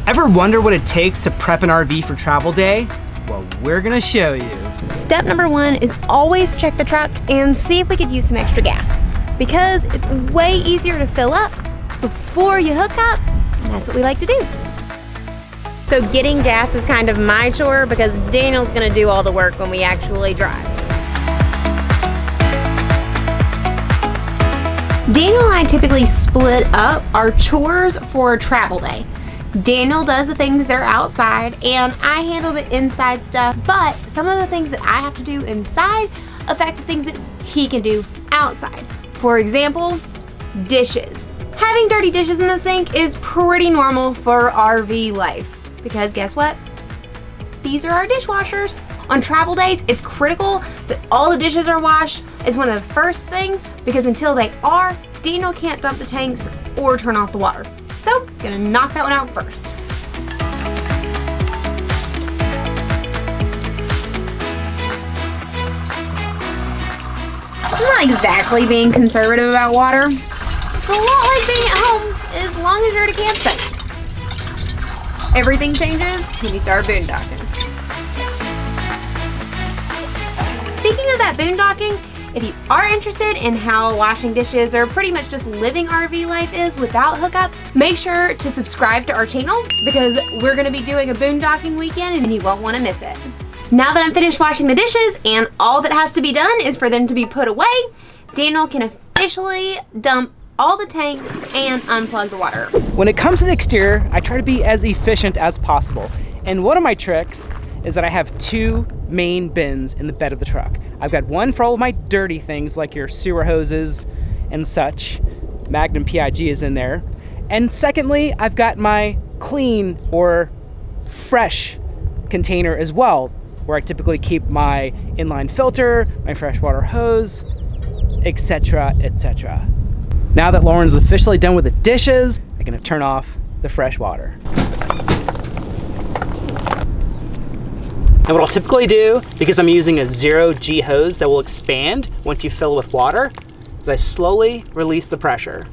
Ever wonder what it takes to prep an RV for travel day? Well, we're gonna show you. Step number 1 is always check the truck and see if we could use some extra gas, because it's way easier to fill up before you hook up, and that's what we like to do. So getting gas is kind of my chore because Daniel's gonna do all the work when we actually drive. Daniel and I typically split up our chores for a travel day. Daniel does the things that are outside and I handle the inside stuff, but some of the things that I have to do inside affect the things that he can do outside. For example, dishes. Having dirty dishes in the sink is pretty normal for RV life because guess what? These are our dishwashers. On travel days, it's critical that all the dishes are washed. It's one of the first things because until they are, Daniel can't dump the tanks or turn off the water. So, gonna knock that one out first. I'm not exactly being conservative about water. It's a lot like being at home as long as you're at a campsite. Everything changes when you start boondocking. Speaking of that boondocking, if you are interested in how washing dishes or pretty much just living RV life is without hookups, make sure to subscribe to our channel because we're gonna be doing a boondocking weekend and you won't wanna miss it. Now that I'm finished washing the dishes and all that has to be done is for them to be put away, Daniel can officially dump all the tanks and unplug the water. When it comes to the exterior, I try to be as efficient as possible. And one of my tricks is that I have 2 main bins in the bed of the truck. I've got one for all of my dirty things like your sewer hoses and such. Magnum PIG is in there. And secondly, I've got my clean or fresh container as well, where I typically keep my inline filter, my freshwater hose, etc., etc. Now that Lauren's officially done with the dishes, I'm gonna turn off the fresh water. Now what I'll typically do, because I'm using a 0G hose that will expand once you fill it with water, is I slowly release the pressure.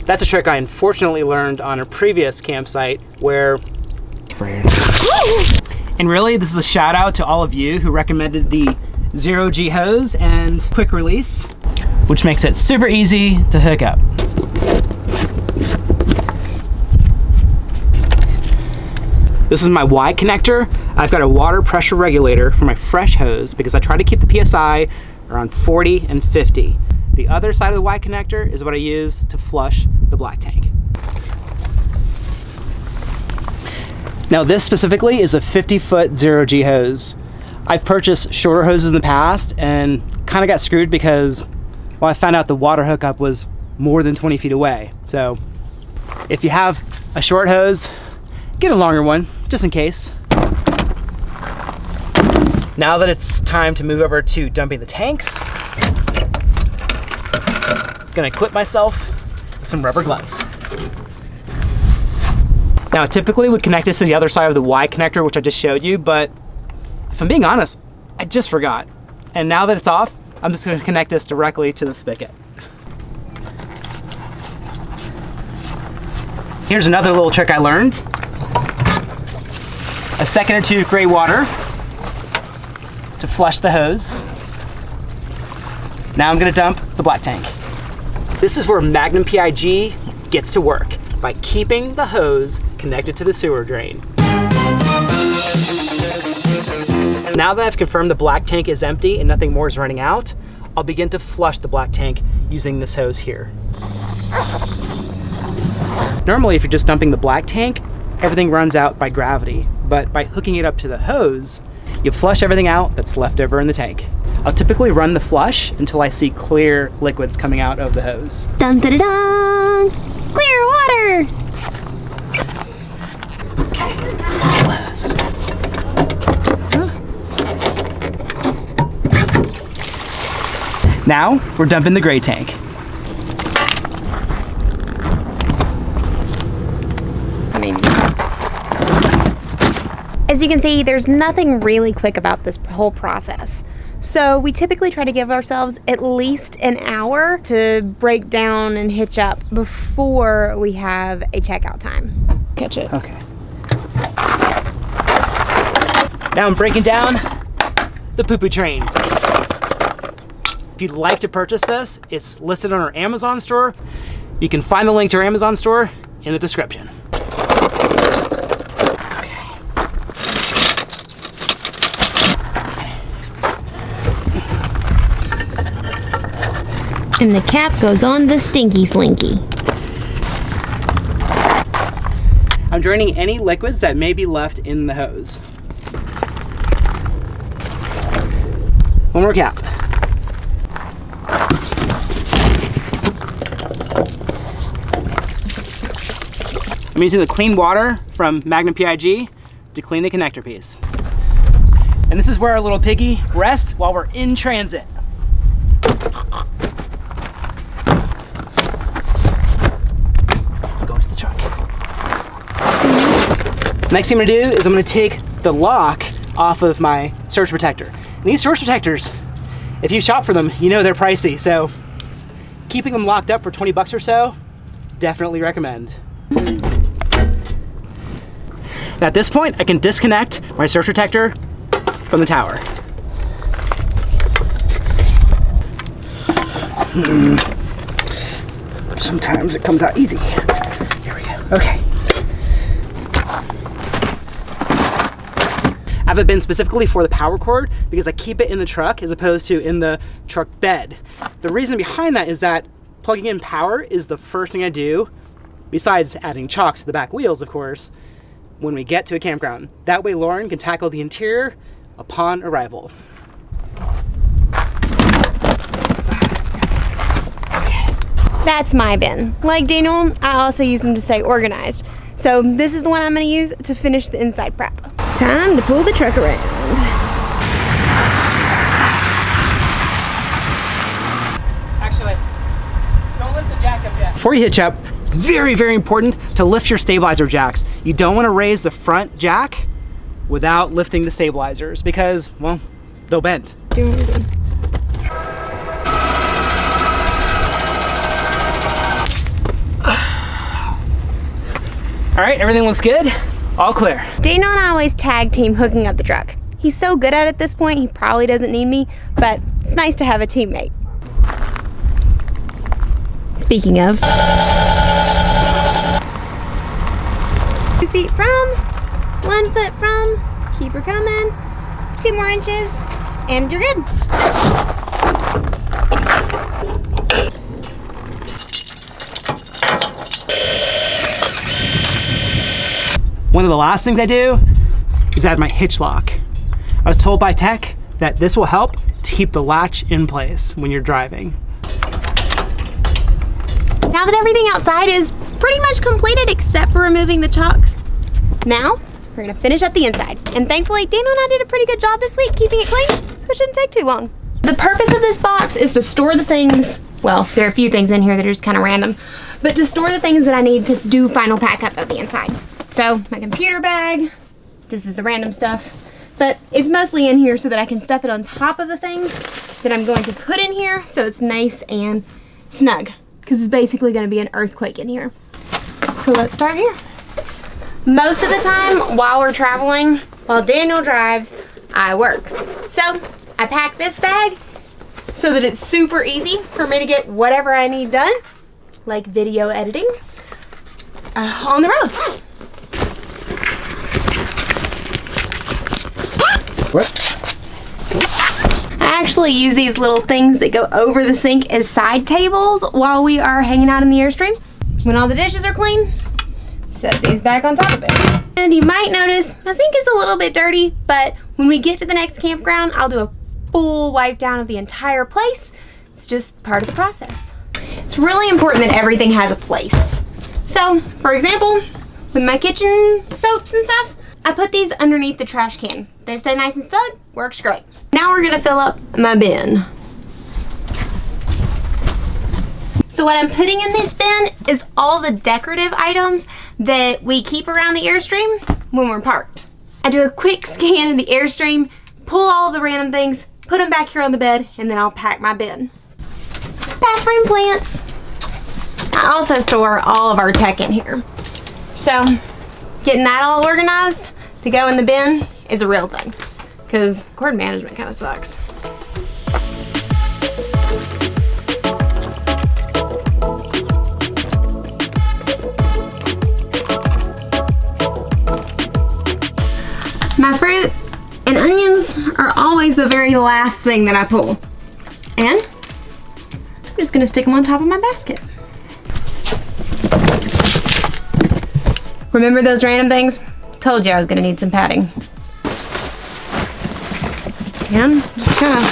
That's a trick I unfortunately learned on a previous campsite where... And really, this is a shout out to all of you who recommended the 0G hose and quick release, which makes it super easy to hook up. This is my Y connector. I've got a water pressure regulator for my fresh hose because I try to keep the PSI around 40 and 50. The other side of the Y connector is what I use to flush the black tank. Now this specifically is a 50-foot 0G hose. I've purchased shorter hoses in the past and kind of got screwed because, well, I found out the water hookup was more than 20 feet away. So if you have a short hose, get a longer one, just in case. Now that it's time to move over to dumping the tanks, I'm gonna equip myself with some rubber gloves. Now, I typically would connect this to the other side of the Y connector, which I just showed you, but if I'm being honest, I just forgot. And now that it's off, I'm just gonna connect this directly to the spigot. Here's another little trick I learned. A second or two of gray water to flush the hose. Now I'm gonna dump the black tank. This is where Magnum PIG gets to work, by keeping the hose connected to the sewer drain. Now that I've confirmed the black tank is empty and nothing more is running out, I'll begin to flush the black tank using this hose here. Normally, if you're just dumping the black tank, everything runs out by gravity, but by hooking it up to the hose, you flush everything out that's left over in the tank. I'll typically run the flush until I see clear liquids coming out of the hose. Dun dun dun! Clear water! Okay, close. Now, we're dumping the gray tank. As you can see, there's nothing really quick about this whole process. So we typically try to give ourselves at least an hour to break down and hitch up before we have a checkout time. Catch it. Okay. Now I'm breaking down the poo-poo train. If you'd like to purchase this, it's listed on our Amazon store. You can find the link to our Amazon store in the description. And the cap goes on the stinky slinky. I'm draining any liquids that may be left in the hose. One more cap. I'm using the clean water from Magnum PIG to clean the connector piece. And this is where our little piggy rests while we're in transit. Going to the truck. Next thing I'm gonna do is I'm gonna take the lock off of my surge protector. And these surge protectors, if you shop for them, you know they're pricey. So keeping them locked up for 20 bucks or so, definitely recommend. At this point, I can disconnect my surge protector from the tower. Sometimes it comes out easy. Here we go. Okay. I have a bin specifically for the power cord because I keep it in the truck as opposed to in the truck bed. The reason behind that is that plugging in power is the first thing I do, besides adding chocks to the back wheels, of course, when we get to a campground. That way Lauren can tackle the interior upon arrival. That's my bin. Like Daniel, I also use them to stay organized. So this is the one I'm gonna use to finish the inside prep. Time to pull the truck around. Actually, don't lift the jack up yet. Before you hitch up, it's very, very important to lift your stabilizer jacks. You don't want to raise the front jack without lifting the stabilizers because, well, they'll bend. Do what we do. All right, everything looks good. All clear. Daniel and I always tag team hooking up the truck. He's so good at it at this point, he probably doesn't need me, but it's nice to have a teammate. Speaking of. 2 feet from, 1 foot from, keep her coming, 2 more inches, and you're good. One of the last things I do is add my hitch lock. I was told by tech that this will help to keep the latch in place when you're driving. Now that everything outside is pretty much completed except for removing the chocks, now we're gonna finish up the inside. And thankfully, Daniel and I did a pretty good job this week keeping it clean, so it shouldn't take too long. The purpose of this box is to store the things, well, there are a few things in here that are just kind of random, but to store the things that I need to do final pack up of the inside. So my computer bag, this is the random stuff, but it's mostly in here so that I can stuff it on top of the things that I'm going to put in here so it's nice and snug, because it's basically going to be an earthquake in here. So let's start here. Most of the time while we're traveling, while Daniel drives, I work. So I pack this bag so that it's super easy for me to get whatever I need done, like video editing, on the road. What? I actually use these little things that go over the sink as side tables while we are hanging out in the Airstream. When all the dishes are clean, set these back on top of it. And you might notice my sink is a little bit dirty, but when we get to the next campground, I'll do a full wipe down of the entire place. It's just part of the process. It's really important that everything has a place. So, for example, with my kitchen soaps and stuff, I put these underneath the trash can. They stay nice and snug, works great. Now we're gonna fill up my bin. So what I'm putting in this bin is all the decorative items that we keep around the Airstream when we're parked. I do a quick scan of the Airstream, pull all the random things, put them back here on the bed, and then I'll pack my bin. Bathroom plants. I also store all of our tech in here. So getting that all organized to go in the bin is a real thing, because cord management kind of sucks. My fruit and onions are always the very last thing that I pull. And I'm just gonna stick them on top of my basket. Remember those random things? Told you I was gonna need some padding. And just kind of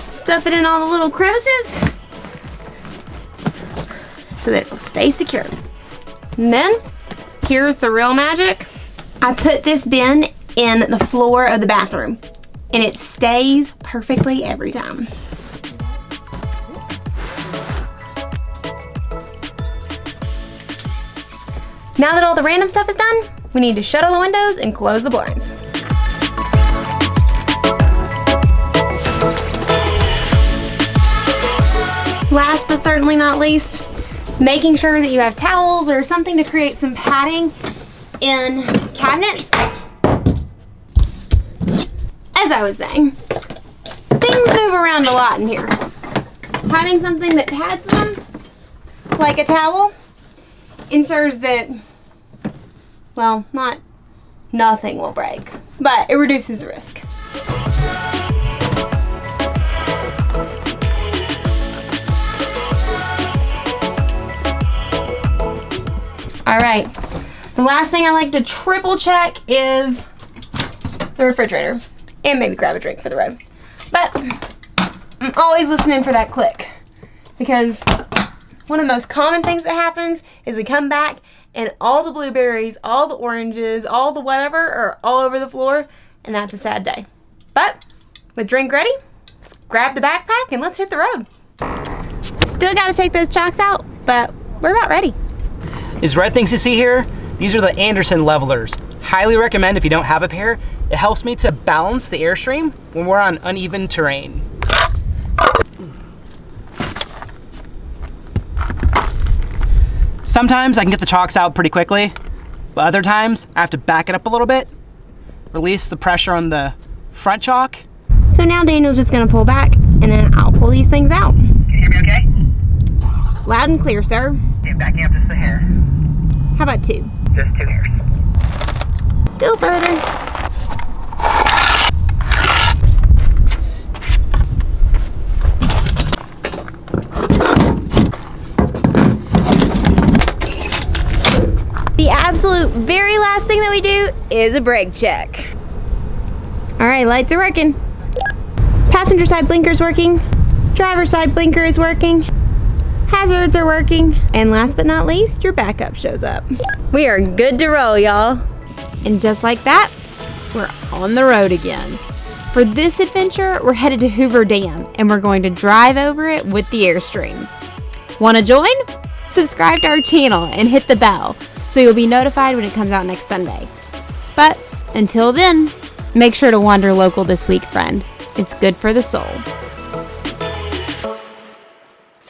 stuff it in all the little crevices so that it'll stay secure. And then, here's the real magic. I put this bin in the floor of the bathroom, and it stays perfectly every time. Now that all the random stuff is done, we need to shut all the windows and close the blinds. Last but certainly not least, making sure that you have towels or something to create some padding in cabinets. As I was saying, things move around a lot in here. Having something that pads them, like a towel, ensures that, well, nothing will break, but it reduces the risk. All right, the last thing I like to triple check is the refrigerator, and maybe grab a drink for the road. But I'm always listening for that click, because one of the most common things that happens is we come back and all the blueberries, all the oranges, all the whatever are all over the floor, and that's a sad day. But with drink ready, let's grab the backpack and let's hit the road. Still gotta take those chocks out, but we're about ready. These red things you see here, these are the Anderson levelers. Highly recommend if you don't have a pair. It helps me to balance the Airstream when we're on uneven terrain. Sometimes I can get the chocks out pretty quickly, but other times I have to back it up a little bit, release the pressure on the front chalk. So now Daniel's just gonna pull back, and then I'll pull these things out. Can you hear me okay? Loud and clear, sir. Okay, backing up just a hair. How about 2? Just 2 hairs. Still further. The absolute very last thing that we do is a brake check. All right, lights are working. Passenger side blinker's working. Driver side blinker is working. Hazards are working. And last but not least, your backup shows up. We are good to roll, y'all. And just like that, we're on the road again. For this adventure, we're headed to Hoover Dam, and we're going to drive over it with the Airstream. Want to join? Subscribe to our channel and hit the bell so you'll be notified when it comes out next Sunday. But until then, make sure to wander local this week, friend. It's good for the soul.